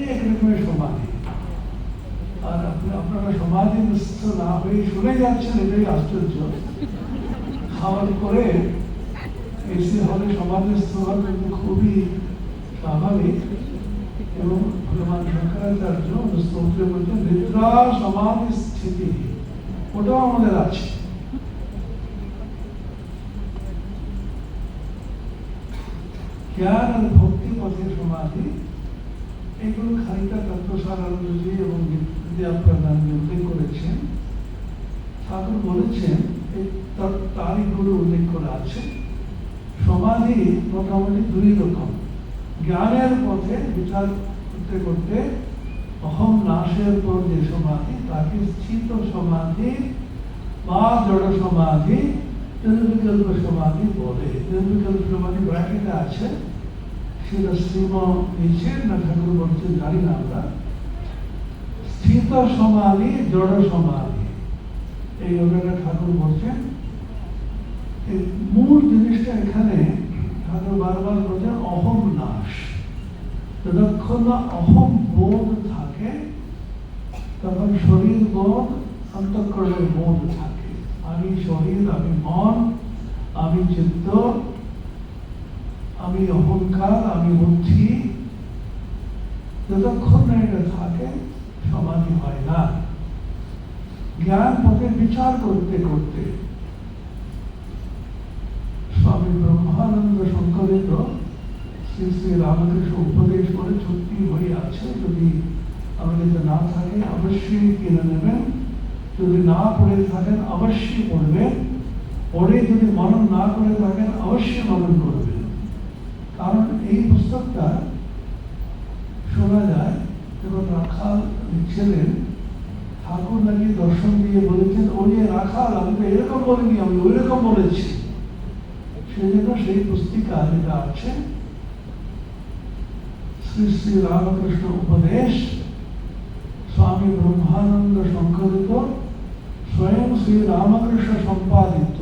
অনেক রকমের সমাধি, আর আপনারা সমাধিস্থ না হয়ে শুনে যাচ্ছেন, এটাই আশ্চর্য। খাওয়ার পরে এসে হলে সমাধিস্থ হওয়া কিন্তু খুবই স্বাভাবিক। এবং ভগবান শঙ্করাচার্য স্তোত্রে বলছেন নিদ্রা সমাধি স্থিতি, ওটাও আমাদের আছে। জ্ঞান আর ভক্তি পথের সমাধি, এগুলো খানিকটা তত্ত্বসারানন্দজি এবং বিদ্যাপ্রদান উল্লেখ করেছেন। ঠাকুর বলেছেন তারই গুলো উল্লেখ করা আছে। সমাধি মোটামুটি দুই রকম। জ্ঞানের পথে বিচার করতে করতে অহম নাশের পর যে সমাধি, তাকে স্থিত সমাধি বা জড় সমাধি, নির্বিকল্প সমাধি বলে। নির্বিকল্প সমাধি ব্র্যাকেটে আছে, সেটা শ্রীম নিচে না ঠাকুর বলছেন জানি না আমরা। স্থিত সমাধি, জড় সমাধি, এই ব্যাপারে ঠাকুর বলছেন। এই মূল জিনিসটা এখানে ঠাকুর বারবার বলছেন অহম নাশ। যতক্ষণ না অহম বোধ থাকে, তখন শরীর বোধ, অন্তঃকরণের বোধ থাকে। আমি শরীর, আমি মন, আমি চিত্ত, আমি অহংকার, আমি বুদ্ধি, যতক্ষণ না এটা থাকে সমাধি হয় না। জ্ঞান পথে বিচার করতে করতে স্বামী ব্রহ্মানন্দ সংকলিত শ্রী শ্রী রামকৃষ্ণ উপদেশ করে চুক্তি হয়ে আছে। যদি আমাদের না থাকে অবশ্যই কিনে নেবেন, যদি না পড়ে থাকেন অবশ্যই পড়বেন, পড়ে যদি মনন না করে থাকেন অবশ্যই মনন করবেন। কারণ এই পুস্তকটা শোনা যায় যখন রাখাল লিখছিলেন, ঠাকুর নাকি দর্শন দিয়ে বলেছেন ওই রাখাল, আমি তো এরকম বলিনি, আমি ওই রকম বলেছি। সেই জন্য সেই পুস্তিকা যেটা আছে শ্রী শ্রী রামকৃষ্ণ উপদেশ স্বামী ব্রহ্মানন্দ সংকলিত, স্বয়ং শ্রী রামকৃষ্ণ সম্পাদিত,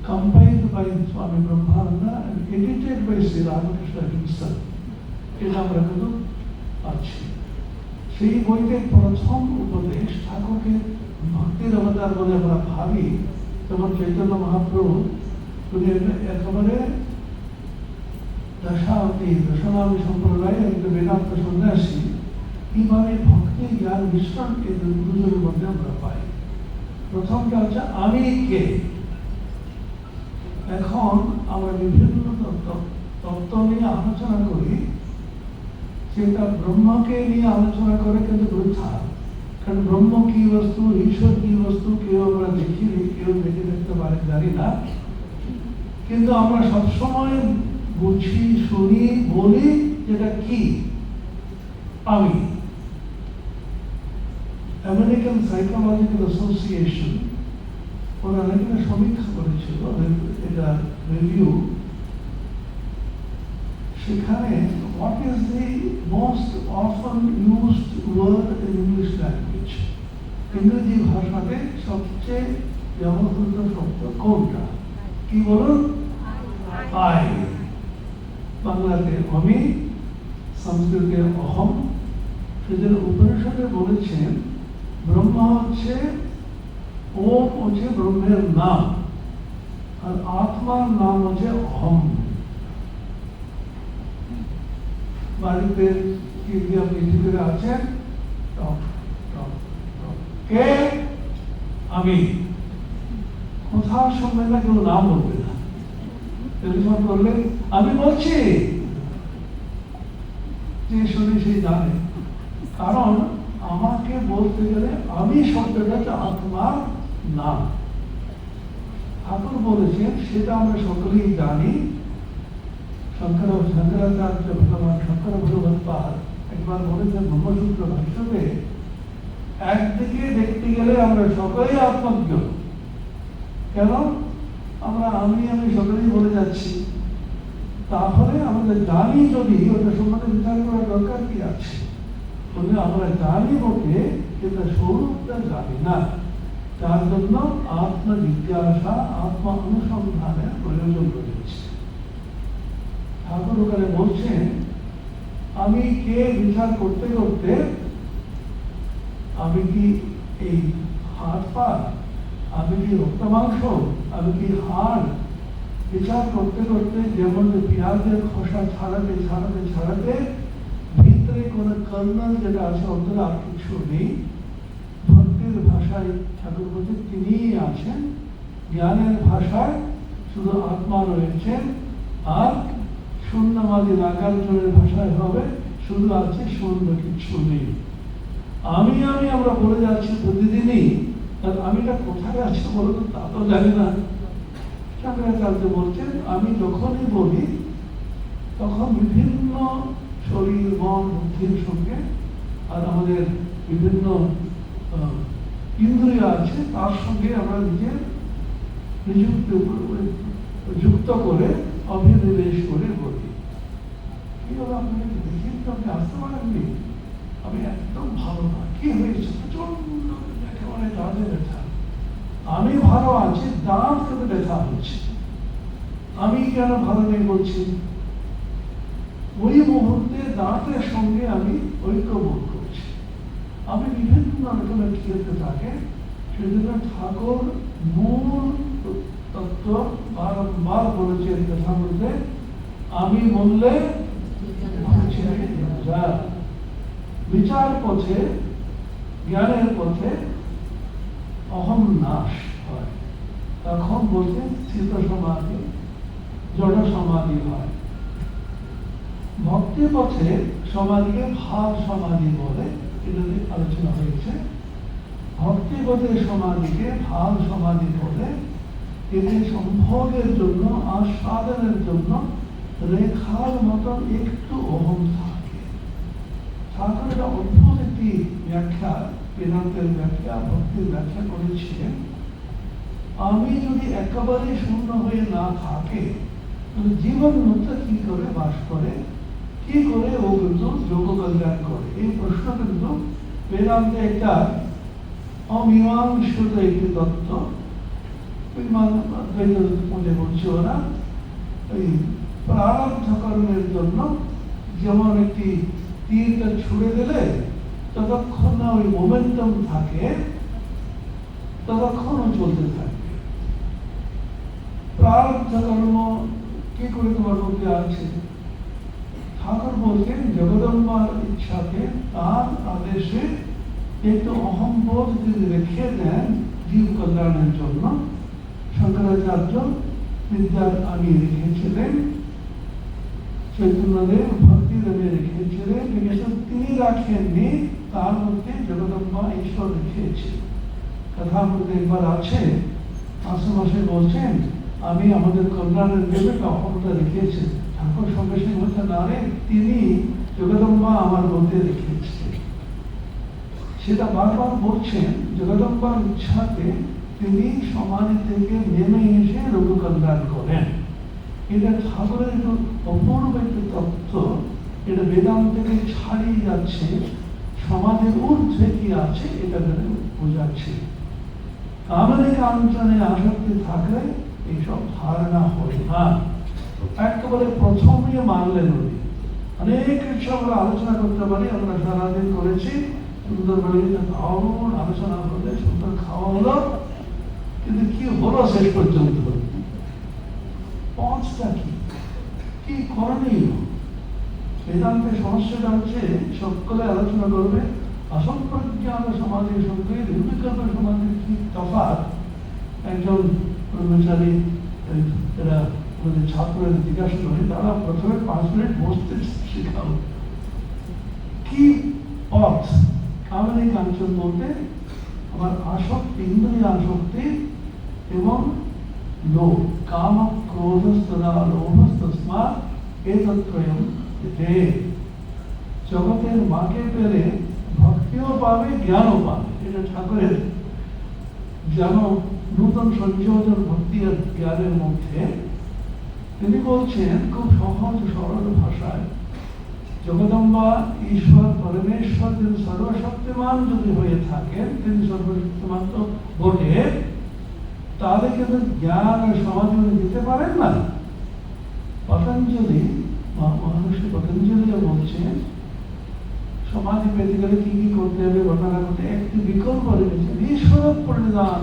compiled by Swami Brahmananda and edited by Sri Ramakrishna himself, এটা আমরা কিন্তু পাচ্ছি। সেই বইতে প্রথম উপদেশ ঠাকুরকে ভক্তির অবতার বলে আমরা ভাবি, যেমন চৈতন্য মহাপ্রভু তিনি একেবারে দশনামী সম্প্রদায় একজন বেদান্ত সন্ন্যাসী, কিভাবে ভক্তি জ্ঞান মিশ্রণ এই দুজনের মধ্যে আমরা পাই। প্রথমটা হচ্ছে আমি কে। এখন আমরা বিভিন্ন তত্ত্ব নিয়ে আলোচনা করি, সেটা ব্রহ্মকে নিয়ে আলোচনা করে কিন্তু বৃথা। কারণ ব্রহ্ম কি বস্তু, ঈশ্বর কি বস্তু, কেউ আমরা দেখিনি, কেউ দেখে দেখতে পারে জানি না। কিন্তু আমরা সবসময় বুঝি, শুনি, বলি যেটা কি আমি। আমেরিকান সাইকোলজিক্যাল অ্যাসোসিয়েশন ওরা একটা সমীক্ষা করেছিল, এটা রিভিউ। সেখানে what is the most often used word in English language, ইংরেজি ভাষাতে সবচেয়ে ব্যবহৃত শব্দ কোনটা? কি বলুন? আই। বাংলাতে আমি, সংস্কৃতে অহম। সেজন্য উপনিষদে বলেছেন ব্রহ্মা হচ্ছে, ওম হচ্ছে ব্রহ্মের নাম, আর আত্মার নাম হচ্ছে অহম। বাড়িতে পৃথিবীতে আছেন কে? আমি। কোথাও শুনবেন না কেউ নাম বলবে না। টেলিফোন করলে আমি বলছি, যে শুনে সেই জানে। কারণ আমাকে বলতে গেলে আমি শব্দটা হচ্ছে আত্মার নাম। ঠাকুর বলেছেন, সেটা আমরা সকলেই জানি। শঙ্করাচার্য ভগবান শঙ্কর ভগবৎপাদ একবার বলেছেন ব্রহ্মসূত্র ভাষ্যতে, একদিকে দেখতে গেলে আমরা সকলেই আত্মজ্ঞ। কেন? আমরা আমি সকলেই বলে যাচ্ছি। তাহলে আমরা জানি, যদি ওটা সম্বন্ধে বিচার করার দরকার কি আছে? বলে আমরা জানি বটে, কিন্তু স্বরূপটা জানি না। তার জন্য আত্মজিজ্ঞাসা, আত্মা অনুসন্ধানের প্রয়োজন রয়েছে। ঠাকুর ওখানে বলছেন, আমি কে বিচার করতে করতে আমি কি এই হাত পা, আমি কি রক্ত মাংস, আমি কি হাড়, বিচার করতে করতে যেমন পেঁয়াজের খোসা ছাড়াতে ছাড়াতে ছাড়াতে ভিতরে কোনো কর্নাল যেটা আছে অন্তরে আর কিছু নেই। ভক্তির ভাষায় ঠাকুর বলছেন তিনিই আছেন, জ্ঞানের ভাষায় শুধু আত্মা রয়েছেন, আর শূন্যবাদী নাগার্জুনের ভাষায় হবে শুধু আছে শূন্য, কিছু নেই। আমি আমরা বলে যাচ্ছি প্রতিদিনই, আর আমিটা কোথায় আছে বলো তো, তা তো জানি না। শঙ্করাচার্য বলছেন আমি যখনই বলি তখন বিভিন্ন শরীর, মন, বুদ্ধির সঙ্গে আর আমাদের বিভিন্ন ইন্দ্রিয় আছে তার সঙ্গে আমরা নিজের যুক্ত করে অভিনিবেশ করে বলি। কি হলো আপনাকে দেখি তো আপনি আসতে পারেননি, আমি একদম ভালো না, কি হয়েছে, প্রচন্ড একেবারে দাঁড়ে ব্যথা, আমি ভালো আছি, দাঁত থেকে ব্যথা হচ্ছে, আমি কেন ভালো নেই বলছি? ওই মুহূর্তে দাঁতের সঙ্গে আমি ঐক্যবোধ করছি। আমি বিভিন্ন রকমের ক্ষেত্রে থাকে, সেজন্য ঠাকুর মূল তত্ত্ব বারবার বলেছেন কথা বলতে, আমি বললে বিচার পথে, জ্ঞানের পথে অহম নাশ হয়, তখন বলতে স্থিত সমাধি, জড় সমাধি হয়। ভক্তি পথে সমাধিকে ভাব সমাধি বলে, এটা আলোচনা হয়েছে। ভক্তি পথে সমাধিকে ভাব সমাধি বলে, এতে সম্ভোগের জন্য, আস্বাদনের জন্য রেখার মতন একটু অহম থাকে। ঠাকুর একটা অদ্ভুত একটি ব্যাখ্যা, বেদান্তের ব্যাখ্যা, ভক্তির ব্যাখ্যা করেছিলেন। আমি যদি একেবারে শূন্য হয়ে না থাকে, জীবন মুক্ত কি করে বাস করে, কি করে ও কিন্তু যোগ কল্যাণ করে? এই প্রশ্ন কিন্তু বেদান্তে একটা অমীমাংসিত একটি তত্ত্ব। বলছি ওরা ওই প্রারব্ধ কর্মের জন্য যেমন একটি তীরটা ছুড়ে দিলে ততক্ষণ না ওই মোমেন্টাম থাকে, ততক্ষণ চলতে থাকবে। প্রারব্ধ কর্ম কি করে তোমার মধ্যে আছে? ঠাকুর বলছেন জগদম্বার ইচ্ছাতে, তার আদেশে একটু অহম্বোধ যদি রেখে দেন জীব কল্যাণের জন্য। শঙ্করাচার্য বিদ্যার আগে রেখেছিলেন, চৈতন্যদেব ভক্তিদেবে রেখেছিলেন, তিনি রাখেননি, তার মধ্যে জগদম্বা ঈশ্বর রেখেছে। কথার মধ্যে একবার আছে, আশেপাশে বলছেন আমি আমাদের কল্যাণের জন্য অহমতা রেখেছি। ঠাকুর সঙ্গে সঙ্গে বলছেন আরে তিনি জগদম্বা আমার মধ্যে রেখেছে। সেটা বারবার বলছেন, জগদম্বার ইচ্ছাতে তিনি সমাধি থেকে নেমে এসে রোগ কল্যাণ করেন। এটা ঠাকুরের একটু অপূর্ব একটি তত্ত্ব, এটা বেদান্ত থেকে ছাড়িয়ে যাচ্ছে, সমাজের ঊর্ধ্বে কি আছে এটা বোঝাচ্ছে। কামনে কাঞ্চনে আসক্তি থাকলে এইসব ধারণা হয় না। একেবারে প্রথমে মানলেন উনি। অনেক কিছু আমরা আলোচনা করতে পারি, আমরা সারাদিন করেছি, সুন্দর করে দারুণ আলোচনা করলে, সুন্দর খাওয়া হলো, কিন্তু কি হলো শেষ পর্যন্ত? পথটা কি করণীয়? বেদান্তের সমস্যাটা হচ্ছে সকলে আলোচনা করবে অসম্প্রজ্ঞাত সমাজের সঙ্গে নির্বিকল্প সমাজের কি তফাৎ। একজন কর্মচারী এরা আমাদের ছাত্রদের জিজ্ঞাসা করে, তারা প্রথমে 5 মিনিট বসতে শেখাও। কি পথ? কামনে কাঞ্চন বলতে আমার আসক্তি, ইন্দ্রিয় আসক্তি এবং লোভ, কাম ক্রোধস্তদা লোভস্তস্মাৎ এতত্রয়ম যে জগতের মাকে পেলে ভক্তিও পাবে, জ্ঞানও পাবে। এটা ঠাকুরের যেন নূতন সংযোজন ভক্তি আর জ্ঞানের মধ্যে। তিনি বলছেন খুব সহজ সরল ভাষায়, জগদম্বা ঈশ্বর পরমেশ্বর যদি সর্বশক্তিমান যদি হয়ে থাকেন, তিনি সর্বশক্তিমান তো বটে, তাহলে কিন্তু জ্ঞান আর সমাধি দিতে পারেন না। পতঞ্জলি, মহর্ষি পতঞ্জলি বলছেন সমাধি পেতে গেলে কি কি করতে হবে, ঘটনা করতে একটি বিকল্প রেখেছেন, ঈশ্বর পরিধান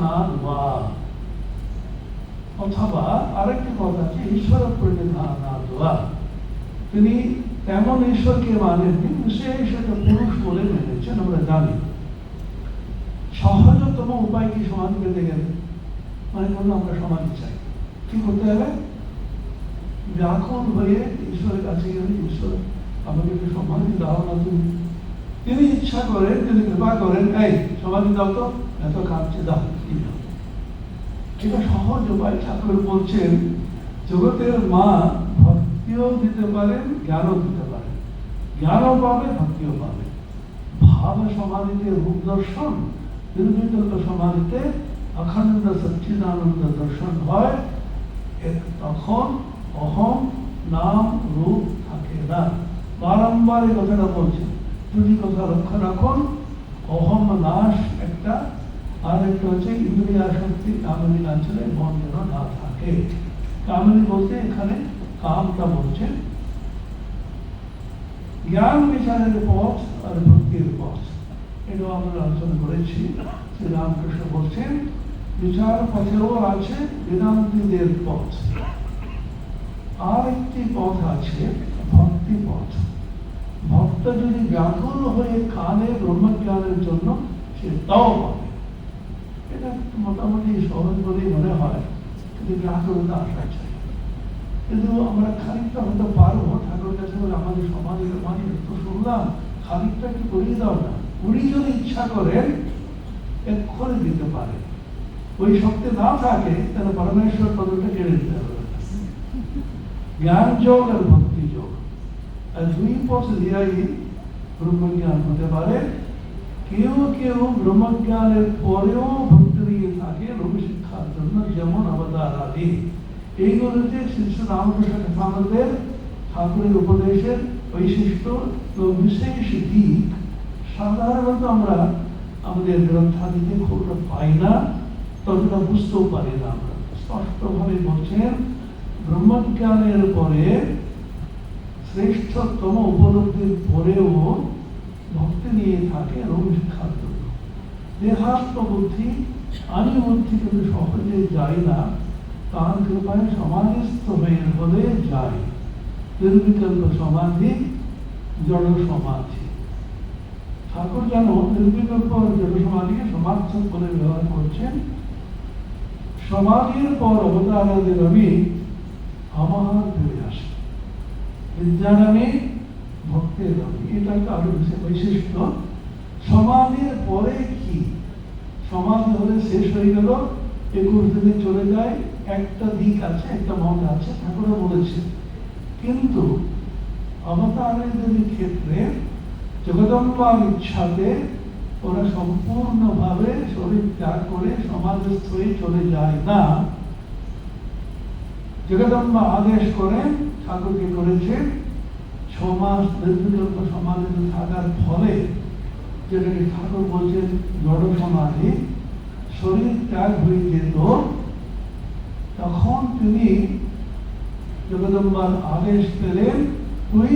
অথবা আরেকটি কথা আছে ঈশ্বর পরিধান। তিনি এমন ঈশ্বরকে মানেননি, বিশেষ একটা পুরুষ বলে মেনেছেন। আমরা জানি সহজতম উপায় কি সমাধি পেতে গেলে, মানে করলো আমরা সমাধি চাই, কি করতে হবে? ব্যাকুল হয়ে ঈশ্বরের কাছে গেলে, ঈশ্বর আমাকে একটু সমাধি দাও না তুমি। তিনি ইচ্ছা করেন, তিনি কৃপা করেন, এই সমাধি দাও তো, এত কাঁদছে দাও। এটা সহজ উপায়। ঠাকুর বলছেন জগতের মা ভক্তিও দিতে পারেন, জ্ঞানও দিতে পারেন, জ্ঞানও পাবে, ভক্তিও পাবে। ভাব সমাধিতে রূপ দর্শন, নির্বিকল্প সমাধিতে অখণ্ড সচ্চিদানন্দ দর্শন হয়। তখন অহম নাম রূপ থাকে না। বারংবার এই কথাটা বলছেন, দুটি কথা লক্ষ্য রাখুন। অহম নাশ একটা, আর একটা হচ্ছে ইন্দ্রিয় আসক্তি, কামনী অঞ্চলে মন যেন না থাকে। কামনী বলতে এখানে কামটা বলছেন। জ্ঞান বিচারের পথ আর ভক্তির পথ, এটাও আমরা আলোচনা করেছি। শ্রী রামকৃষ্ণ বলছেন বিচার পথেও আছে বেদান্তীদের পথ, আর একটি পথ আছে ভক্তি পথ। ভক্ত যদি ব্যাকুল হয়ে কানে ব্রহ্মজ্ঞানের জন্য, সে তাও পাবে। এটা মোটামুটি সহজ বলেই মনে হয়, কিন্তু ব্যাকুলতা আসা চাই। কিন্তু আমরা খানিকটা হতে পারবো। ঠাকুর কাছে বলে আমাদের সমাজের মানে তো শুনলাম, খানিকটা একটু করিয়ে দাও না। উনি যদি ইচ্ছা করেন এক্ষুনি দিতে পারে। ওই শক্তি না থাকে তাহলে পরমেশ্বর পদটা কেড়ে দিতে হবে। জ্ঞান যোগ আর ভক্তি যোগ, আর দুই পথ দিয়াই ব্রহ্মজ্ঞান হতে পারে। কেউ কেউ ব্রহ্মজ্ঞানের পরেও ভক্তি দিয়ে থাকে লোক শিক্ষার জন্য, যেমন অবতার আদি। এইগুলোতে শ্রী রামকৃষ্ণ ঠাকুরের ঠাকুরের উপদেশের বৈশিষ্ট্য ও বিশেষ দিক সাধারণত আমরা আমাদের গ্রন্থাদিতে খুব পাই না, ততটা বুঝতেও পারি না। আমরা স্পষ্টভাবে বলছেন ব্রহ্মজ্ঞানের পরে শ্রেষ্ঠতম উপলব্ধির পরেও ভক্তি নিয়ে থাকে রোগ শিক্ষার জন্য। দেহাত্ম বুদ্ধি, আমি বুদ্ধি কিন্তু সহজে যায় না, তার কৃপায় সমাধিস্থ হলে যায়। নির্বিকল্প সমাধি, জড় সমাধি। ঠাকুর যেন নির্বিকল্প জড় সমাধিকে সমার্থক বলে ব্যবহার করছেন। সমাধির পর অবতারাদের আমি আমার ফিরে আসে, বিদ্যার আমি, ভক্তের আমি। এটা একটা আরো বৈশিষ্ট্য। সমাধির পরে কি? সমাধি হলে শেষ হয়ে গেল, 21 দিনে চলে যায়। একটা দিক আছে, একটা মত আছে, ঠাকুর বলেছে। কিন্তু অবতারের ক্ষেত্রে জগদম্বার ইচ্ছাতে ওরা সম্পূর্ণভাবে শরীর ত্যাগ করে সমাধিস্থ হয়ে চলে যায় না। জগদম্বা আদেশ করেন, ঠাকুরকে করেছে 6 মাস নির্বিকল্প সমাধিতে থাকার ফলে, যেটাকে ঠাকুর বলছেন জড় সমাধি, শরীর ত্যাগ হয়ে যেত। তখন তিনি জগদম্বার আদেশ পেলেন, তুই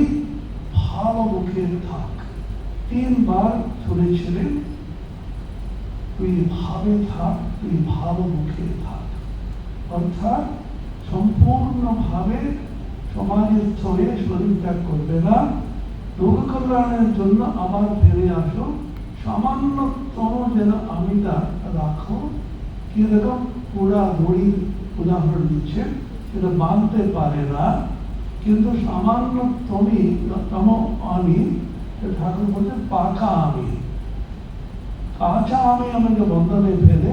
ভালো মুখে থাক। 3 বার শুনেছিলেন, তুই ভাবে থাক, তুই ভালো মুখে থাক। অর্থাৎ সম্পূর্ণভাবে সমাধিস্থ হয়ে শরীর ত্যাগ করবে না, লোক কল্যাণের জন্য আবার ফিরে আসো। সামান্যতম যেন আমিটা রাখো। কিরকম? পুরা দড়ির উদাহরণ দিচ্ছেন, সেটা বাঁধতে পারে না, কিন্তু সামান্যতম আমি, ঠাকুর বলছে পাকা আমি। কাঁচা আমি আমাকে বন্ধনে ফেলে,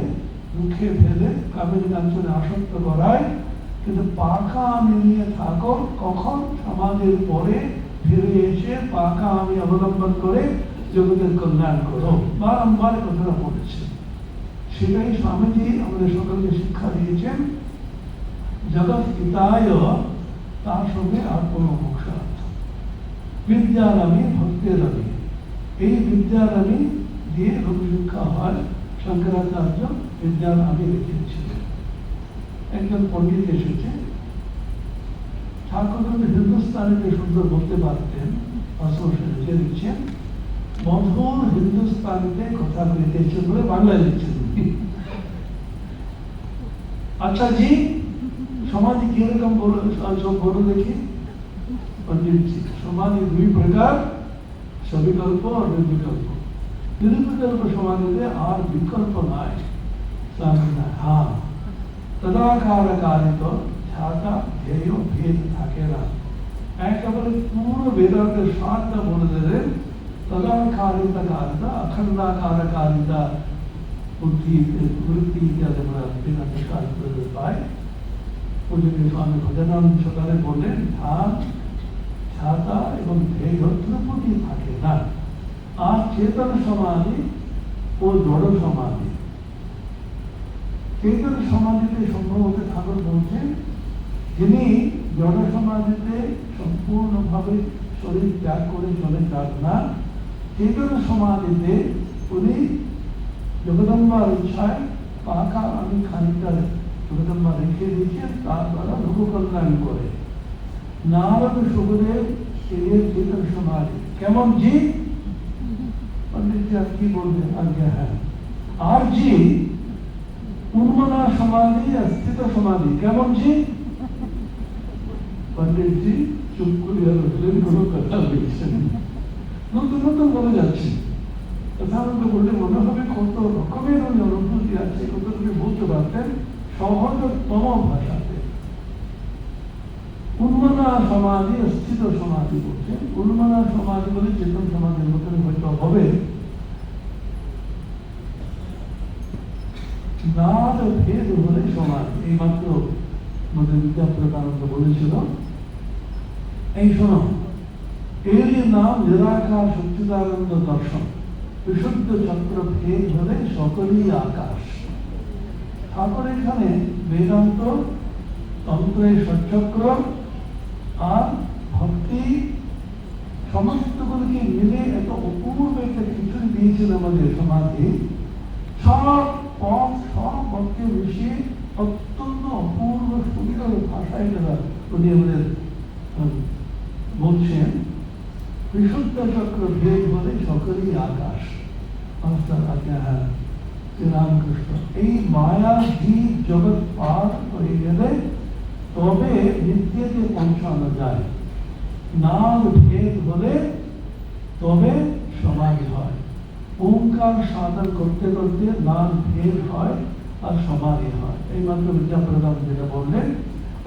মুখে ফেলে কামের কাঞ্চনে আসক্ত করায়, কিন্তু পাকা আমি নিয়ে থাকো। কখন? সমাজের পরে ফিরে এসে পাকা আমি অবলম্বন করে জগতের কল্যাণ করো। বারংবার কথাটা বলেছে। সেটাই স্বামীজি আমাদের সকলকে শিক্ষা দিয়েছেন। জগৎ হিতায়, তার সঙ্গে আর কোনো মোক্ষার্থ। বিদ্যার আমি, ভক্তের আমি। এই বিদ্যার আমি দিয়ে লোক শিক্ষা হয়। শঙ্করাচার্য বিদ্যার আমি রেখেছিলেন। একজন পণ্ডিত এসেছে, ঠাকুর কিন্তু হিন্দুস্তানিতে সুন্দর বলতে পারতেন, ভাষণ লিখে দিচ্ছেন। মধুর হিন্দুস্তানিতে কথা বলিতেছে বলে বাংলায় লিখছেন। আচ্ছা জি, সমাধি কিরকম বলো দেখি। पंडित जी, समाधि दुई प्रकार, सविकल्प और निर्विकल्प। निर्विकल्प समाधि में और विकल्प नाय सामना हाँ तदाकार कारित छाता ध्येय भेद थाकेना একেবারে পুরো বেদান্তের সারটা বলে দিলেন। তদাকারিতা কারিতা অখণ্ডাকার কারিতা বুদ্ধি বৃত্তি ইত্যাদি আমরা বেদান্তের সার করে পাই। পূজনীয় স্বামী ভজনানন্দ সকালে বললেন ধান ছাতা এবং ध्येय ত্রিপুটি থাকে না। আর চেতন সমাধি ও জড় সমাধি, চেতন সমাধিতে সম্ভবত ঠাকুর বলছেন যিনি জড় সমাধিতে সম্পূর্ণভাবে শরীর ত্যাগ করে চলে যান না, চেতন সমাধিতে উনি জগদম্বার ইচ্ছায় পাখা আমি খানিকটা জগদম্বা রেখে দিয়েছেন, তার দ্বারা লোক কল্যাণ করে। नारद सुखदेव के लिए चेतन समाधि केमन जी? पंडित जी आप की बोल रहे आज्ञा है। आर जी उन्मना समाधि या स्थित समाधि केमन जी? पंडित जी चुप করে কোনো কথা বলছেন, নতুন নতুন বলে যাচ্ছে। সাধারণত বললে মনে হবে কত রকমের অনুভূতি আছে, কত তুমি বলতে পারতেন সহজতম ভাষাতে। উন্মনা সমাধি স্থিত সমাধি বলছেন। উন্মনা সমাধি বলে চেতন সমাধির মতন হয়তো হবে। নাদ ভেদ হলে সমাধি, এই মাত্র আমাদের বিদ্যাপ্রকানন্দ বলেছিল। এই শোনো, এরই নাম নিরাকার সচ্চিদানন্দ দর্শন। বিশুদ্ধ চক্র ভেদ হলে সকলই আকাশ। ঠাকুর এখানে বেদান্ত, তন্ত্রের সচ্চক্র আর ভক্তি সমস্তগুলোকে মিলে এত অপূর্ব একটা খিচুড়ি দিয়েছেন আমাদের সমাধি। সব পথ সব পথকে মিশিয়ে অত্যন্ত অপূর্ব সুন্দর ভাষায় যারা উনি আমাদের বলছেন বিশুদ্ধ চক্র ভেদ বলে সকলই আকাশ। রামকৃষ্ণ এই মায়া জীব জগৎ পার হয়ে গেলে তবে নিত্যতে পৌঁছানো যায়। নাম ভেদ হলে তবে সমাধি হয়। ওঙ্কার সাধন করতে করতে নাম ভেদ হয় আর সমাধি হয়। এই মাত্র বিদ্যাপ্রদান যেটা বললেন,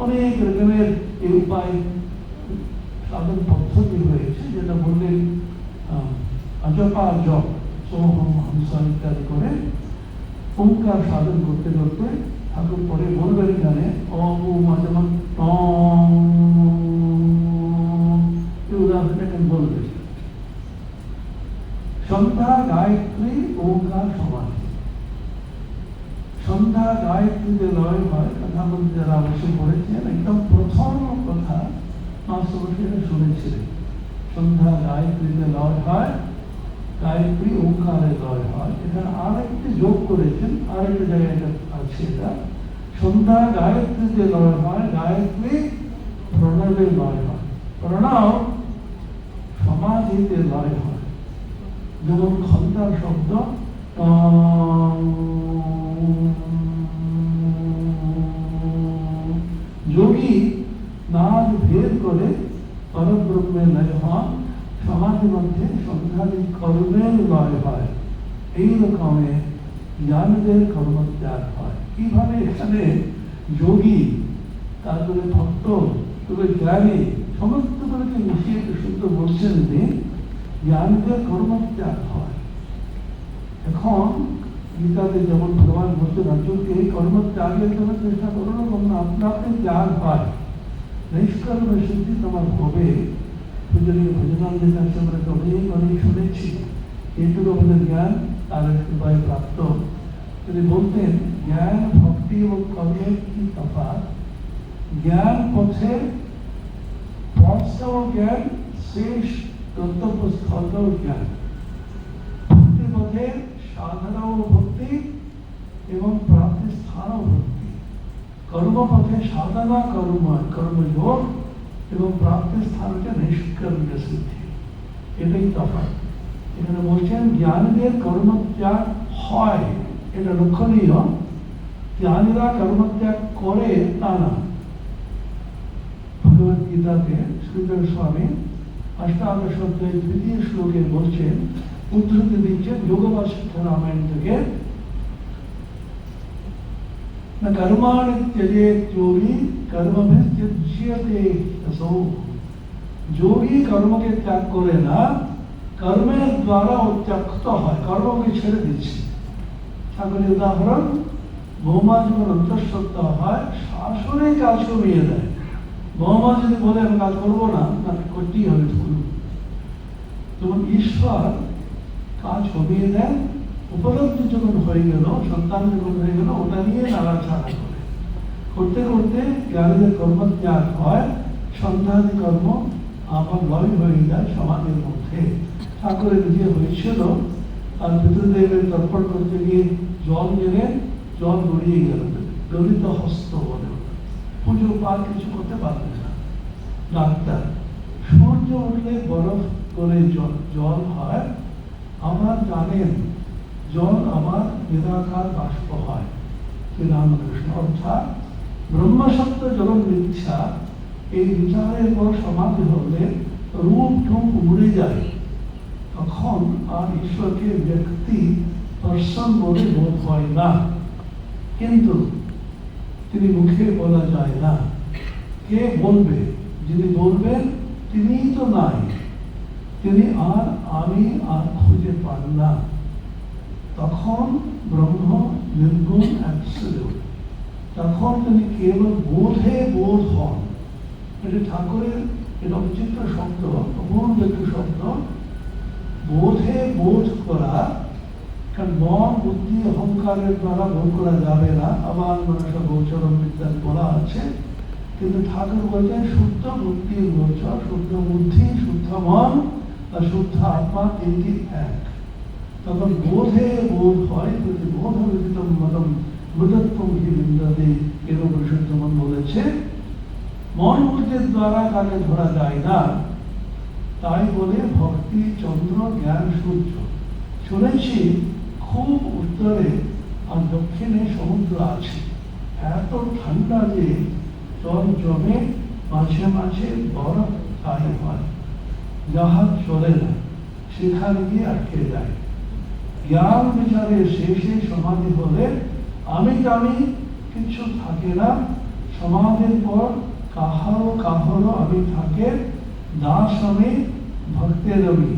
অনেক রকমের এই উপায় সাধন পদ্ধতি হয়েছে, যেটা বললেন অজপা জপ সোহম হংস ইত্যাদি করে ওঙ্কার সাধন করতে করতে ঠাকুর পরে বলবেন এখানে যেমন উদাহরণ বলবেন। সন্ধ্যা গায়ত্রী ওঙ্কার সমাধি। সন্ধ্যা গায়ত্রীতে লয় হয়, কথা বলতে যারা অবশ্যই পড়েছেন, একদম প্রথম কথা মাস্টারমশাইরা শুনেছিলেন। সন্ধ্যা গায়ত্রীতে লয় হয়, গায়ত্রী ওঙ্কারে লয় হয়। এখানে আরেকটি যোগ করেছেন, আরেকটা জায়গায় আছে এটা। সন্ধ্যা গায়ত্রীতে লয় হয়, গায়ত্রী প্রণবে লয় হয়, প্রণব সমাধিতে লয় হয়। যেমন খন্দার শব্দ যোগী নাদ ভেদ করে পরব্রহ্মে লয় হন, সমাধি মধ্যে সন্ধ্যাদি কর্মের লয় হয়। এই রকমে জ্ঞানদের কর্মত্যাগ হয়। কিভাবে এখানে যোগী, তারপরে ভক্ত, তবে জ্ঞানী সমস্তগুলোকে মিশিয়ে শুদ্ধ বলছেন যে জ্ঞানদের কর্মত্যাগ হয়। এখন গীতাতে যেমন ভগবান বলছেন অর্জুনকে এই কর্মত্যাগের জন্য চেষ্টা করো না, তখন আপনা আপনি ত্যাগ হয়। নৈষ্কর্মে সিদ্ধি তোমার হবে। পূজনীয় ভজনানন্দের কাছে আমরা অনেক অনেক শুনেছি, এইটুকু আমাদের জ্ঞান তার কৃপায় প্রাপ্ত। তিনি বলতেন জ্ঞান ভক্তি এবং কর্মের কি তফাৎ? জ্ঞান পথে পথটাও জ্ঞান, শেষ গন্তব্যস্থলটাও জ্ঞান। ভক্তি পথে সাধনাও ভক্তি এবং প্রাপ্তি স্থানও ভক্তি। কর্মপথে সাধনা কর্মযোগ এবং প্রাপ্তি স্থান হচ্ছে নিষ্কর্ম সিদ্ধি। এটাই তফাৎ। এখানে বলছেন জ্ঞানীদের কর্মত্যাগ হয়, এটা লক্ষণীয়। জ্ঞানীরা কর্মত্যাগ করে তা না। ভগবদ গীতাতে শ্রীধর স্বামী অষ্টাদশ অধ্যায় 2য় শ্লোকে বলছেন, উদ্ধৃতি দিচ্ছেন যোগ বাসিষ্ঠ রামায়ণ থেকে, না কর্মাণি ত্যজেত যোগী কর্মভিঃ ত্যজ্যতে আসৌ। যোগী কর্মকে ত্যাগ করে না, কর্মের দ্বারা ও ত্যক্ত হয়, কর্মকে ছেড়ে দিচ্ছে। ঠাকুরের উদাহরণ, বৌমা যখন অন্তঃসত্ত্বা হয়, শাশুড়ি কাজ কমিয়ে দেয়। বৌমা যদি বলে আমি কাজ করবো না, তাকে করতেই হবে ধরুন। তখন ঈশ্বর কাজ কমিয়ে দেন, উপলব্ধি যখন হয়ে গেল, সন্তান যখন হয়ে গেল, ওটা নিয়ে নাড়াচাড়া করে করতে করতে জ্ঞানীদের কর্মত্যাগ হয়, সন্ধ্যাদি কর্ম আবার লয় হয়ে যায় সমাজের মধ্যে। ঠাকুরের যে হয়েছিল, আর পিতৃদেবের তর্পণ করতে গিয়ে জল গেলেন, জল গড়িয়ে গেল, গলিত হস্ত বলে, পুজো পার কিছু করতে পারবে না। ডাক্তার, সূর্য উঠলে বরফ করে জল হয়, আবার জানেন জল আবার নিরাকার বাষ্প হয়। শ্রীরামকৃষ্ণ অর্থাৎ ব্রহ্মসত্য জগৎ মিথ্যা, এই বিচারের পর সমাধি হলে রূপ ঠুপ উড়ে যায়, তখন আর ঈশ্বরকে ব্যক্তি পার্সন বলে বোধ হয় না। কিন্তু তিনি মুখে বলা যায় না, কে বলবে? যিনি বলবেন তিনিই তো নাই, তিনি আর আমি আর খুঁজে পান না। তখন ব্রহ্ম নির্গুণ অ্যাবসলিউট, তখন তিনি কেবল বোধে বোধ হন। এটা ঠাকুরের এটা বিচিত্র শব্দ, অপূর্ব একটি শব্দ, বোধে বোধ করা। কারণ মন বুদ্ধি অহংকারের দ্বারা বোধ করা যাবে না, আবার মনসা গোচরম ইত্যাদি বলা আছে। কিন্তু ঠাকুর বলছেন শুদ্ধ বুদ্ধির গোচর, শুদ্ধ বুদ্ধি, শুদ্ধ মন আর শুদ্ধ আত্মা তিনটি এক। তখন বোধে বোধ হয়, যদি বোধ বিদিতম মতম বুদ্ধত্বম হি বিন্দতে, এরকম পরিশুদ্ধ মন বলেছে। মন বুদ্ধির দ্বারা তাকে ধরা যায় না, তাই বলে ভক্তি চন্দ্র, জ্ঞান সূর্য। শুনেছি খুব উত্তরে আর দক্ষিণে সমুদ্র আছে, এত ঠান্ডা যে জল জমে মাঝে মাঝে বরফ তাই হয়, জাহাজ চলে না, সেখানে গিয়ে আটকে যায়। জ্ঞান বিচারের শেষে সমাধি হলে আমি জানি কিছু থাকে না, সমাধির পর কাহারও আমি থাকে। দাস আমি ভক্তের আমি,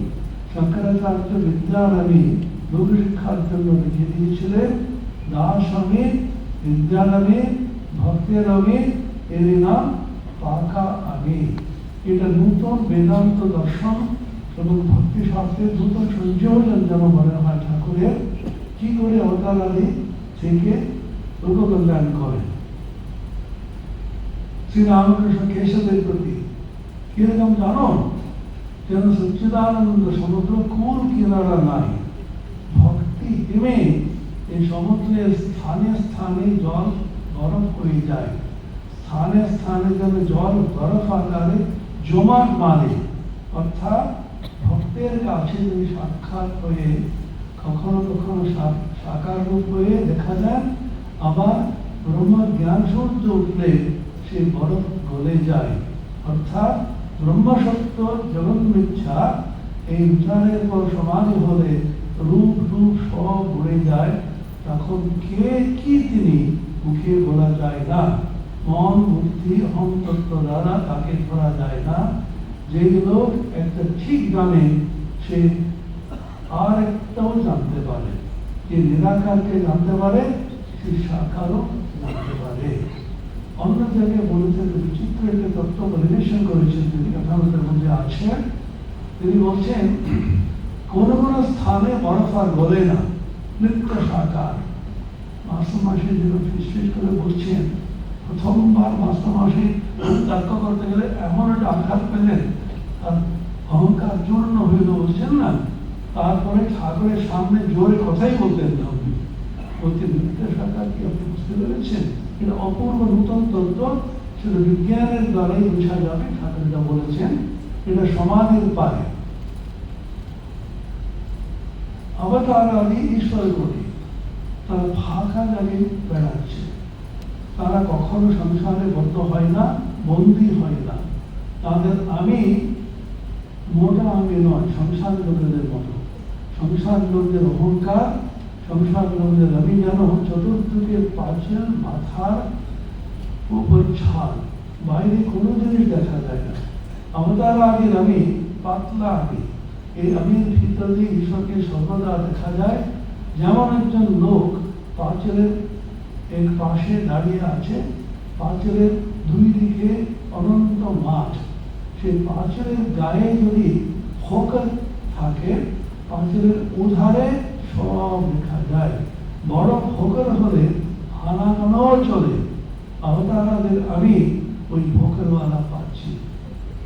শঙ্করাচার্য বিদ্যানবী যোগ শিক্ষার জন্য লিখে দিয়েছিলেন, দাস আমি বিদ্যানবী ভক্তের আমি, এর নাম পাকা আমি। এটা নূতন বেদান্ত দর্শন এবং ভক্তি শাস্ত্রের নূতন সংযোজন যেন মনে হয় ঠাকুরের, কি করে অবতার আদি থেকে লোককল্যাণ করেন। শ্রীরামকৃষ্ণ কেশবের প্রতি কিরকম জানো? যেন সচ্চিদানন্দ সমুদ্র কুল কিনারা নাই, ভক্তি প্রেমে এই সমুদ্রের স্থানে স্থানে জল বরফ হয়ে যায়, স্থানে স্থানে যেন জল বরফ আকারে জমাট বাঁধে। অর্থাৎ ভক্তের কাছে যদি সাক্ষাৎ হয়ে কখনো কখনো সাকার রূপ হয়ে দেখা যায়, আবার ব্রহ্ম জ্ঞান সূর্য উঠলে সে বরফ গলে যায়। অর্থাৎ ব্রহ্মসত্য জগৎ মিথ্যা, এই বিচারের পর সমাধি হলে রূপ রূপ সব উড়ে যায়। তখন কে কি তিনি মুখে বলা যায় না, মন বুদ্ধি অহং তত্ত্ব দ্বারা তাকে ধরা যায় না। যে লোক একটা ঠিক জানে, সে আর একটাও জানতে পারে, যে নিরাকারকে জানতে পারে, সে সাকারও জানতে পারে। অন্য জায়গায় বলেছেন, বিচিত্র একটা তত্ত্ব পরিবেশন করেছেন তিনি, কথাবার্তার মধ্যে আছে। তিনি বলছেন কোন কোন স্থানে বরফ আর গলে না, নিত্য সাকার। মাস্টার মাসে যেরকম ফিস করে বলছেন, প্রথমবার মাস্টার মাসে তর্ক করতে গেলে এমন একটা আঘাত পেলেন, আর অহংকার চূর্ণ হইল, বলছেন না। তারপরে ঠাকুরের সামনে জোরে কথাই বলতেন না, উনি বলছেন নিত্য সাকার কি আপনি বুঝতে পেরেছেন? এটা অপূর্ব নূতন তত্ত্ব, সেটা বিজ্ঞানের দ্বারাই বোঝা যাবে। ঠাকুর যা বলেছেন, এটা সমাধির পারে। অবতার আদি ঈশ্বর কোটি, তারা ফাঁকা জায়গায় বেড়াচ্ছে। তারা কখনো সংসারে বদ্ধ হয় না, বন্দী হয় না। তাদের আমি মোটা আমি নয়, সংসার লোকেদের মতো। সংসার লোকদের অহংকার, সংসার লোকদের আমি যেন চতুর্দিকে পাঁচের মাথার উপর ছাদ, বাইরে কোনো জিনিস দেখা যায় না। অবতার আদির আমি পাতলা আদি, এই আমির ভিতর দিয়ে ঈশ্বরকে সর্বদা দেখা যায়। যেমন একজন লোক পাঁচিলের এক পাশে দাঁড়িয়ে আছে, পাঁচিলের দুই দিকে অনন্ত মাঠ, সেই পাঁচিলের গায়ে যদি ফোকর থাকে, পাঁচিলের উধারে সব দেখা যায়। বড় ফোকর হলে আনাগোনা চলে। অবতারাদের আমি ওই ফোকরওয়ালা পাচ্ছি।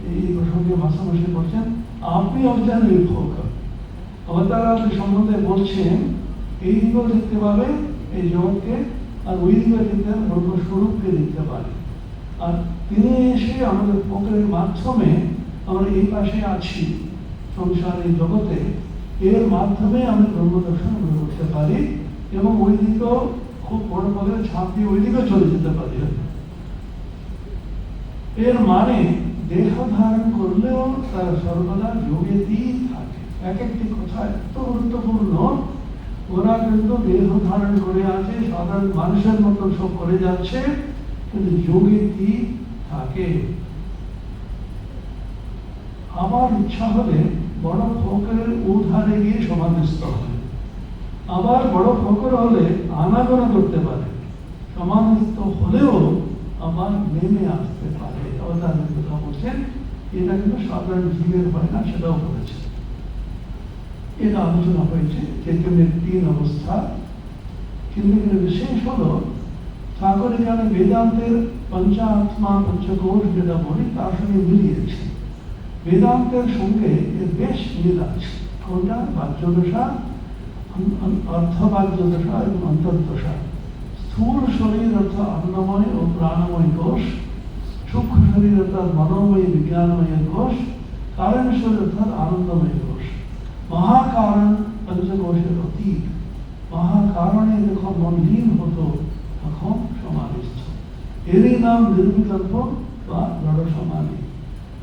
এই প্রসঙ্গে মাসামশাই বলছেন, আপনি হচ্ছেন ওই ফোকর। অবতারাদের সম্বন্ধে বলছেন, এই দিকেও দেখতে পাবে এই জগৎকে, আর ওই দিকে দেখতে ব্রহ্মস্বরূপকে দেখতে পারে। আর তিনি এসে আমাদের ফোকরের মাধ্যমে আমরা এই পাশে আছি সংসারের জগতে, এর মাধ্যমে আমি ব্রহ্মদর্শন করতে পারি এবং ওই দিকেও খুব বড় পদের ছাপ দিয়ে ওই দিকেও চলে যেতে পারি। এর মানে দেহ ধারণ করলেও তার সর্বদা যোগেতেই থাকে। এক একটি কথা এত গুরুত্বপূর্ণ। ওরা কিন্তু দেহ ধারণ করে আছে, সাধারণ মানুষের মতো সব করে যাচ্ছে, কিন্তু যোগেতেই থাকে। আমার ইচ্ছা হলে বড় ফোকরের উধারে গিয়ে সমাধিস্থ হয়, আবার বড় ফোকর হলে আনাগোনা করতে পারে, সমাধিস্থ হলেও আবার নেমে আসতে পারে। অবতারের কথা বলছেন, এটা কিন্তু সাধারণ জীবের হয় না, সেটাও বলেছে। এটা আলোচনা হয়েছে চৈতন্যের 3 অবস্থা। কিন্তু এখানে বিশেষ হলো ঠাকুর এখানে বেদান্তের পঞ্চাত্মা পঞ্চকোষ যেটা বলি তার সঙ্গে মিলিয়েছে। বেদান্তের সঙ্গে এর বেশ মিল আছে। কোনটা? বাহ্যদশা, অর্থবাহ্যদশা এবং অন্তর্দশা। স্থূল শরীর অর্থাৎ অন্নময় ও প্রাণময় কোষ, সূক্ষ্ম শরীর অর্থাৎ মনোময় বিজ্ঞানময় কোষ, কারণ শরীর অর্থাৎ আনন্দময় কোষ। মহাকারণ পঞ্চকোষের অতীত। মহাকারণে যখন মন লীন হতো তখন সমাধিস্থ। এরই নাম নির্বিকল্প বা জড় সমাধি।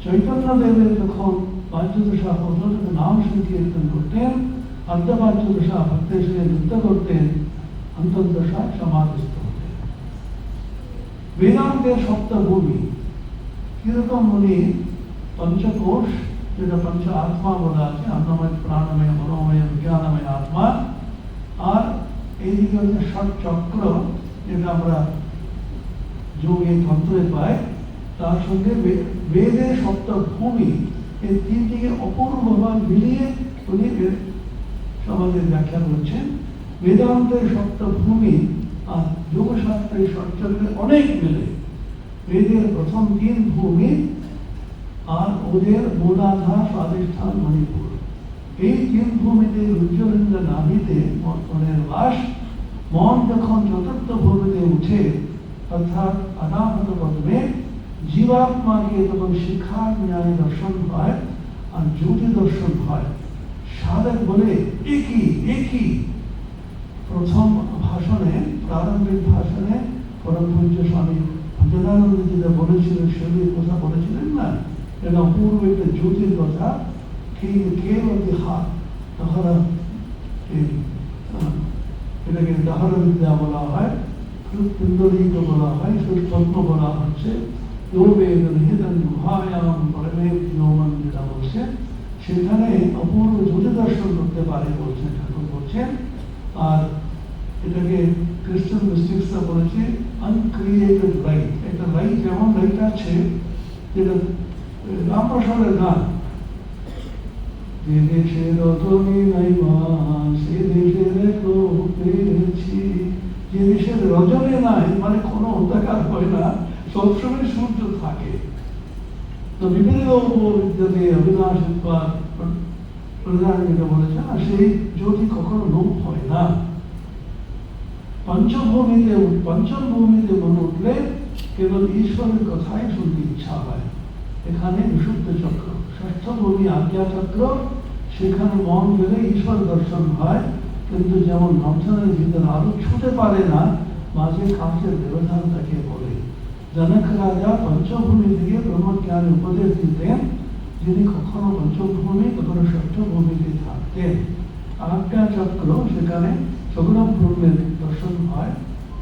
চৈতন্য দেবের যখন বাহ্যদশা হতো তখন নাম সংকীর্তন করতেন, অর্ধবাহ্যদশা ভক্তের সঙ্গে যুদ্ধ করতেন, অন্তর্দশা সমাধিস্থ হতেন। বেদান্তের সপ্তভূমি কিরকম উনি পঞ্চকোষ, যেটা পঞ্চ আত্মা বলা আছে, অন্নময় প্রাণময় মনোময় বিজ্ঞানময় আত্মা, আর এইদিকে হচ্ছে ষট চক্র, যেটা আমরা যোগে তন্ত্রে পাই, তার সঙ্গে বেদের সপ্তভূমি, এই 3টিকে অপূর্বভাবে মিলিয়ে উনি সমাজের ব্যাখ্যা করছেন। বেদান্তের সপ্তভূমি আর যোগশাস্ত্রের ষটচক্রে অনেক মিলে। বেদের প্রথম 3 ভূমি আর ওদের মূলাধার স্বাধিষ্ঠান মণিপুর। এই 3 ভূমিতে রুদ্রলিঙ্গ নাভিতে মনের বাস। মন যখন চতুর্থ ভূমিতে উঠে অর্থাৎ অনাহত পদ্মে, জীবাত্মাকে তখন শিক্ষা ন্যায় দর্শন হয় আর জ্যোতি দর্শন হয়। সাধক বলে একই। প্রথম ভাষণে, প্রারম্ভিক ভাষণে পরম পূজ্য স্বামী ভজনানন্দ যেটা বলেছিলেন, সেগুলির কথা বলেছিলেন না, এটা অপূর্ব একটা জ্যোতির কথা। কেবল হাত তাহারা, এটাকে দাহরা বিদ্যা বলা হয়, কুণ্ডলিক বলা হয়, পদ্ম বলা হচ্ছে। যেটা বলছে সেখানে অপূর্ব জ্যোতি দর্শন করতে পারে বলছেন ঠাকুর বলছেন। আর এটাকে খ্রিস্টান মিস্টিক্সরা বলেছে আনক্রিয়েটেড লাইট। একটা লাইট, যেমন লাইট আছে যেটা রামপ্রসাদের গান, যে দেশে রজনী নাই মা সে দেশে রেখো পেয়েছি। যে দেশের রজনী নাই মানে কোনো অন্ধকার হয় না, সবসময় সূর্য থাকে। তো বিভিন্ন বিদ্যাতে অবিনাশ প্রধান যেটা বলেছে না, সেই জ্যোতি কখনো লোপ হয় না। পঞ্চম ভূমিতে মনে উঠলে কেবল ঈশ্বরের কথাই শুনতে ইচ্ছা হয়। এখানে বিশুদ্ধ চক্র। ষষ্ঠ ভূমি আজ্ঞা চক্র, সেখানে মন গেলে ঈশ্বর দর্শন হয়, কিন্তু যেমন রমজানের ভিতরে আলো ছুটে পারে না, মাঝে কাঁচের ব্যবধান তাকে বলে। জনক রাজা পঞ্চভূমি থেকে ব্রহ্মজ্ঞান উপদেশ দিতেন, যিনি কখনো পঞ্চভূমি কখনো ষষ্ঠভূমিতে থাকতেন। আজ্ঞা চক্র, সেখানে জগন্নাথ ব্রহ্মের দর্শন হয়।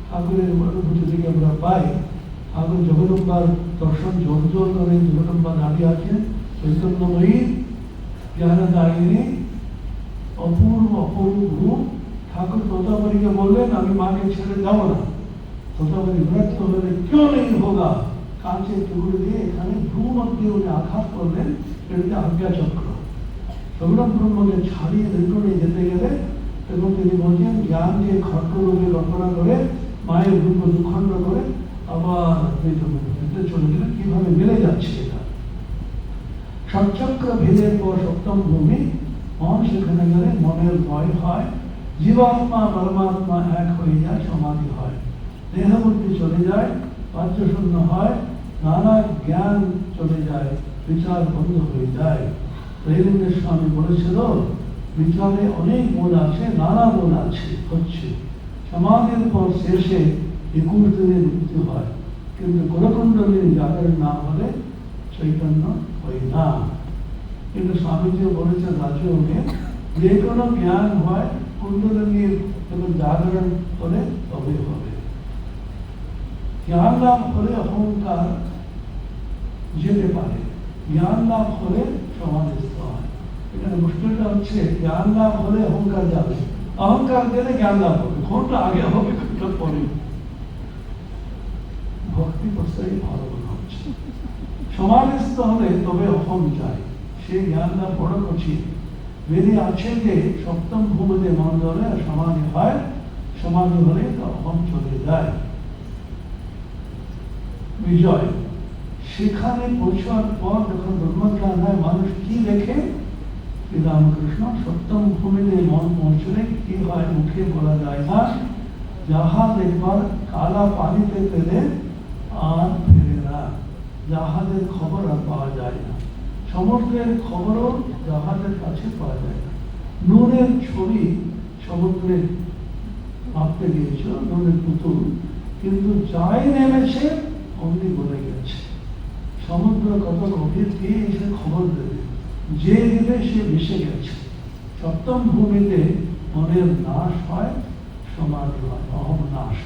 ঠাকুরের অনুভূতি থেকে আমরা পাই, ঠাকুর জগদম্বার দর্শন জোর জোর করে জগদম্বা দাঁড়িয়ে আছেন, চৈতন্যময়ী জ্ঞানদায়িনী অপূর্ব অপূর্ব রূপ। ঠাকুর তোতাপুরীকে বললেন, আমি মাকে ছেড়ে যাবো না। তোতাপুরী বিরক্ত হলে, কেউ নেই হোগা, কাঁচের টুকরো দিয়ে এখানে ভ্রু মধ্যে উনি আঘাত করলেন। এটা আজ্ঞা চক্র। জগন্নাথ ব্রহ্মকে ছাড়িয়ে নির্গণে যেতে গেলে এবং তিনি বলছেন, জ্ঞানকে খণ্ডরূপে কল্পনা করে মায়ের রূপ দুখণ্ড করে আবার চলে গেলেন। কিভাবে মিলে যাচ্ছে এটা? সচক্র ভেদের পর সপ্তম ভূমি, মন সেখানে গেলে মনের ভয় হয়, জীবাত্মা পরমাত্মা এক হয়ে যায়, সমাধি হয়, দেহ বুদ্ধি চলে যায়, বাহ্যশূন্য হয়, নানা জ্ঞান চলে যায়, বিচার বন্ধ হয়ে যায়। প্রেমেন্দ্র স্বামী বলেছিল, বিচারে অনেক মূল আছে, নানা মূল আছে হচ্ছে। সমাধির পর শেষে 21 দিনের মৃত্যু হয়, কিন্তু গোলকুণ্ডলীর জাগরণ না হলে চৈতন্য হয় না। কিন্তু স্বামীজি বলেছেন রাজযোগে, যে কোনো জ্ঞান হয় কুণ্ডলিনীর এবং জাগরণ হলে তবে হবে। জ্ঞান লাভ হলে অহংকার যেতে পারে, জ্ঞান লাভ হলে সমাধিস্থ হয়। এখানে মুশকিলটা হচ্ছে, জ্ঞান লাভ হলে অহংকার যাবে, অহংকার গেলে জ্ঞান লাভ হবে। কোনটা আগে হবে, কোনটা পরে? ভক্তি প্রস্তাবই ভালো মনে হচ্ছে। সমাধিস্থ হলে তবে অহং যায়, সেই জ্ঞান লাভ বড় কঠিন। বেদে আছে যে সপ্তম ভূমিতে মন ধরে সমাধি হয়, সমাধি হলে তো অহং চলে যায়। বিজয়, সেখানে পৌঁছার পর যখন ব্রহ্মজ্ঞান হয়, মানুষ কি দেখে? শ্রীরামকৃষ্ণ, সপ্তম ভূমিতে মন পৌঁছলে কি হয় মুখে বলা যায় না। জাহাজ একবার কালা পানিতে পেলে আর ফেরে না, জাহাজের খবর আর পাওয়া যায় না, সমুদ্রের খবরও জাহাজের কাছে পাওয়া যায় না। নুনের ছবি সমুদ্রে মাপতে গিয়েছিল, নুনের পুতুল, কিন্তু যাই নেমেছে অমনি বলে গেছে। সমুদ্র কত গভীর দিয়ে এসে খবর দেবে, যে দেবে সে ভেসে গেছে। সপ্তম ভূমিতে মনের নাশ হয়, সমাধি হয়, অহং নাশ।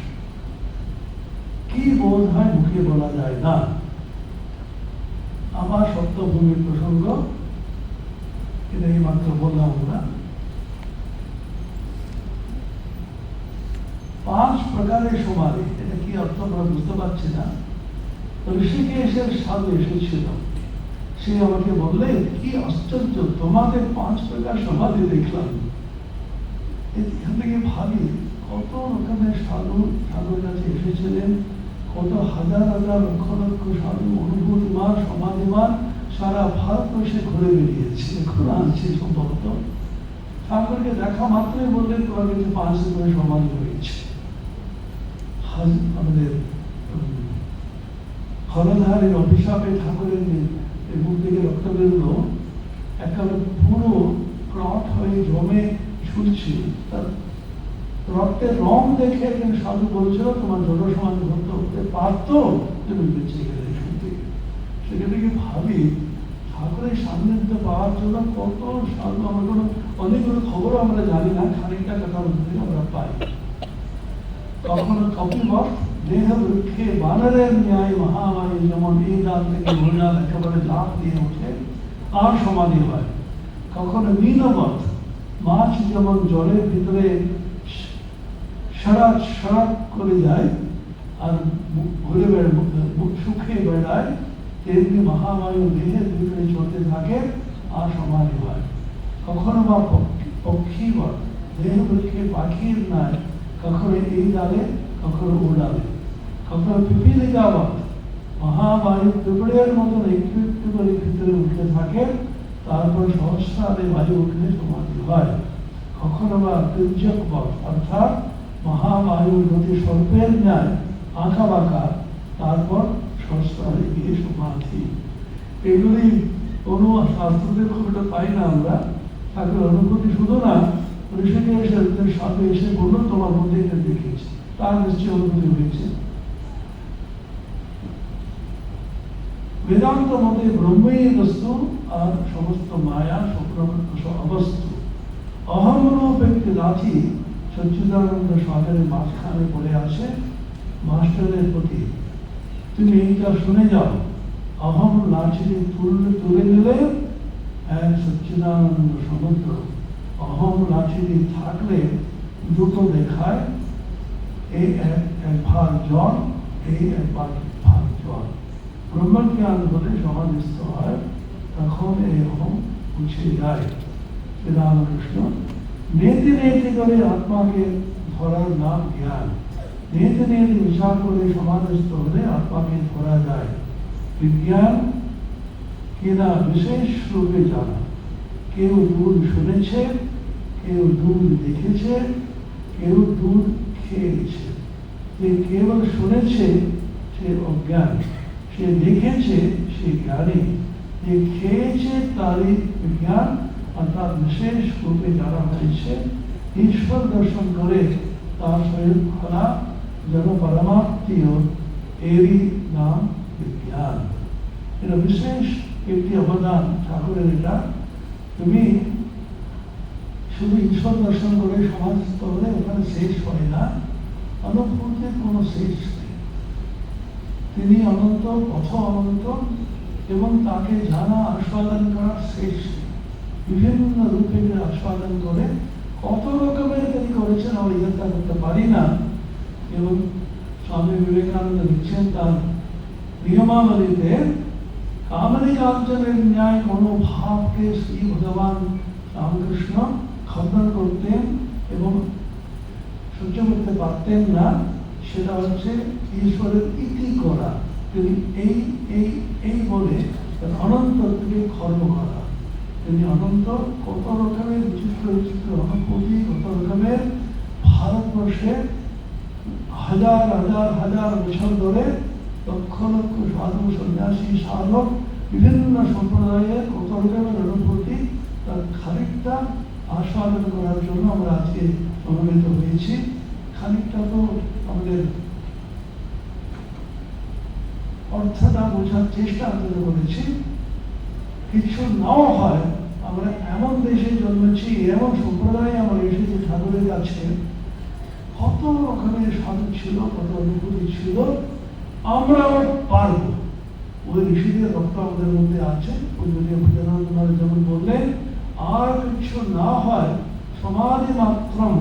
কি বোধ হয় মুখে বলা যায় না। আমার সপ্তম ভূমির প্রসঙ্গ এটা এই মাত্র বললাম না। 5 প্রকারের সমাধি, এটা কি অর্থ আমরা বুঝতে পারছি না। ঋষিকেশের সাধু এসেছিল, সে আমাকে বললে, কি আশ্চর্য, তোমাদের 5 প্রকার সমাধি দেখলাম। এখান থেকে ভাবি, কত রকমের সাধু সাধুর কাছে এসেছিলেন, কত হাজার হাজার লক্ষ লক্ষ সাধু অনুভূতিমান সমাধিমান সারা ভারতবর্ষে ঘুরে বেরিয়েছে, এখন আনছে সম্ভবত। ঠাকুরকে দেখা মাত্রই বললেন, তোমার কাছে 5 করে সমাধি হয়েছে। আমাদের হরধারের অভিশাপে ঠাকুরের মুখ থেকে রক্ত বেরোলো, একেবারে পুরো ক্রট হয়ে জমে ছুটছে। তার রক্তের রং দেখে একজন সাধু বলছিল, তোমার জল সমাধি হতে পারতো, তুমি বেঁচে গেলে। সেখান থেকে ভাবি, ঠাকুরের সান্নিধ্য পাওয়ার জন্য কত সাধু, আমরা কোনো অনেকগুলো খবর আমরা জানি না, খানিকটা কথা আমরা পাই। কখনো কপিবর দেহ বৃক্ষে বানরের ন্যায় মহামারী, যেমন এই ডাল থেকে মহিলার একেবারে লাভ দিয়ে ওঠে আর সমাধি হয়। কখনো মীনবধ, মাছ যেমন জলের ভিতরে সারাত সারাত করে যায় আর ঘুরে সুখে বেড়ায়, তেমনি মহামায়ু দেহের ভিতরে চলতে থাকে আর সমাধি হয়। কখনো বা পক্ষীবর, দেহ বৃক্ষে পাখির ন্যায়, কখনো এই ডালে কখনো ও ডালে। কখনো পিপিলিকাবৎ, মহাবায়ু পিঁপড়ের মতন একটু একটু করে ভিতরে উঠতে থাকে, তারপর সহস্রারে বায়ু উঠলে সমাধি হয়। কখনো বা তির্যকবৎ, অর্থাৎ মহাবায়ুর গতি সর্পের ন্যায় আঁকা বাঁকা, তারপর সহস্রারে গিয়ে সমাধি। এগুলি কোনো শাস্ত্রদের খুব একটা পাই না আমরা, ঠাকুর অনুভূতি শুধু না, ঋষিকেশের সাথে এসে বললো তোমার মধ্যে এটা দেখিয়েছে, তার নিশ্চয় অনুভূতি হয়েছে। বেদান্ত মতে ব্রহ্মই বস্তু আর সমস্ত মায়া স্বপ্ন অবস্তু। অহম রূপ একটি লাঠি সচ্চিদানন্দ সাগরের মাঝখানে পড়ে আছে মাস্টারের প্রতি, তুমি এইটা শুনে যাও। অহম লাঠিটি তুলে নিলে এক সচ্চিদানন্দ সমুদ্র। অহম লাঠিটি থাকলে দুটো দেখায়, এই এক ভাগ জল, এই এক ভাগ জল। ব্রহ্মজ্ঞান হলে সমাধিস্থ হয়, তখন এই অহম মুছে যায়। শ্রীরামকৃষ্ণ নেতি নেতি করে আত্মাকে ধরার নাম জ্ঞান। নেতি নেতি বিচার করে সমাধিস্থ হলে আত্মাকে ধরা যায়। বিজ্ঞান কিনা বিশেষ রূপে জানা। কেউ দুধ শুনেছে, কেউ দুধ দেখেছে, কেউ দুধ খেয়েছে। যে কেবল শুনেছে সে অজ্ঞান, সে দেখেছে সে জ্ঞানী, যে খেয়েছে তারই বিজ্ঞান, অর্থাৎ বিশেষ রূপে জানা হয়েছে। ঈশ্বর দর্শন করে তার সহিত ফলা যেন পরমাত্মীয়, এরই নাম বিজ্ঞান। এটা বিশেষ একটি অবদান ঠাকুরের। এটা তুমি শুধু ঈশ্বর দর্শন করে সমাধিস্থ হলে ওখানে শেষ হয় না, অনুভূতির কোনো শেষ নেই। তিনি অনন্ত, পথ অনন্ত, এবং তাকে জানা আস্বাদন করার শেষ নেই। বিভিন্ন রূপে আস্বাদন করে কত রকমের তিনি করেছেন আমরা ইজ্ঞাতা করতে পারি না। এবং স্বামী বিবেকানন্দ লিখছেন তার নিয়মাবলীতে, কামনি কাঞ্চনের ন্যায় কোনো ভাবকে শ্রী ভগবান রামকৃষ্ণ খণ্ডন করতেন এবং সহ্য করতে পারতেন না। সেটা হচ্ছে ঈশ্বরের ইতি করা। তিনি এই এই এই বলে অনন্তকে খর্ব করা। তিনি অনন্ত কত রকমের বিচিত্র বিচিত্র অনুভূতি, কত রকমের ভারতবর্ষে হাজার হাজার হাজার বছর ধরে লক্ষ লক্ষ সাধু সন্ন্যাসী সাধক বিভিন্ন সম্প্রদায়ের কত রকমের অনুভূতি, তার খানিকটা আস্বাদন করার জন্য আমরা আজকে সমবেত হয়েছি। খানিকটা তো আমাদের অর্থটা বোঝার চেষ্টা আমরা করেছি। কিছু নাও হয়, আমরা এমন দেশে জন্মেছি, এমন সম্প্রদায়ে আমরা এসেছি ঠাকুরের কাছে, কত রকমের সাধু ছিল, কত অনুভূতি ছিল, আমরাও পারবো। ওই ঋষিদের রক্ত আমাদের মধ্যে আছে। যেমন বললেন, আর কিছু না হয় সমাধি মাত্রম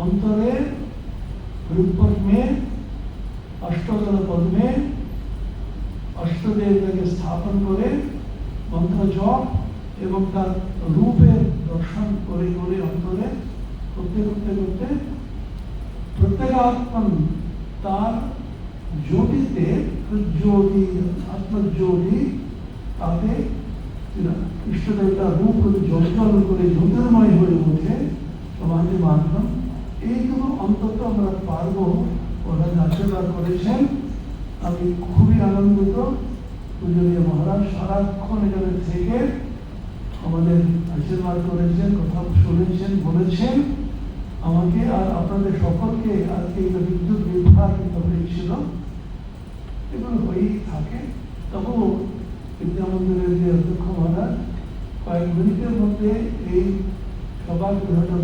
অন্তরে হৃদপদ্মে অষ্টদল পদ্মে অষ্টদেবতাকে স্থাপন করে মন্ত্র জপ এবং তার রূপের দর্শন করে করে অন্তরে করতে করতে করতে প্রত্যেকাত্মন তার জ্যোতিতে, জ্যোতি আত্মজ্যোতি, তাতে ইষ্টদেবতার রূপ জল করে জ্যোতির্ময় হয়ে ওঠে সমাধি মাধ্যম। এইগুলো অন্তত আমরা পারবো, ওরা আশীর্বাদ করেছেন। আমি খুবই আনন্দিত। পূজনীয় মহারাজ সারাক্ষণ এখানে থেকে আমাদের আশীর্বাদ করেছেন, কথা শুনেছেন, বলেছেন আমাকে আর আপনাদের সকলকে। আজকে বিদ্যুৎ বিভাগ হয়েছিল, এগুলো হয়েই থাকে। তবুও বিদ্যা মন্দিরের যে অধ্যক্ষ মহারাজ কয়েক মিনিটের মধ্যে এই সবার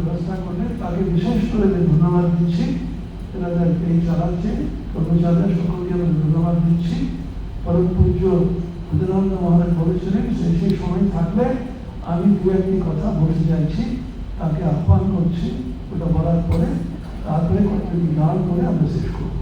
ব্যবস্থা করলে তাকে বিশেষ করে ধন্যবাদ দিচ্ছি। এনারা এই চালাচ্ছে কর্মচারীরা সকলকে আমি ধন্যবাদ দিচ্ছি। পরম পূজ্য ভূতানন্দ মহারাজ বলেছিলেন সেই সময় থাকলে আমি দু একটি কথা বলতে চাইছি, তাকে আহ্বান করছি। ওটা বলার পরে তারপরে কয়েকটি গান করে আমরা শেষ করব।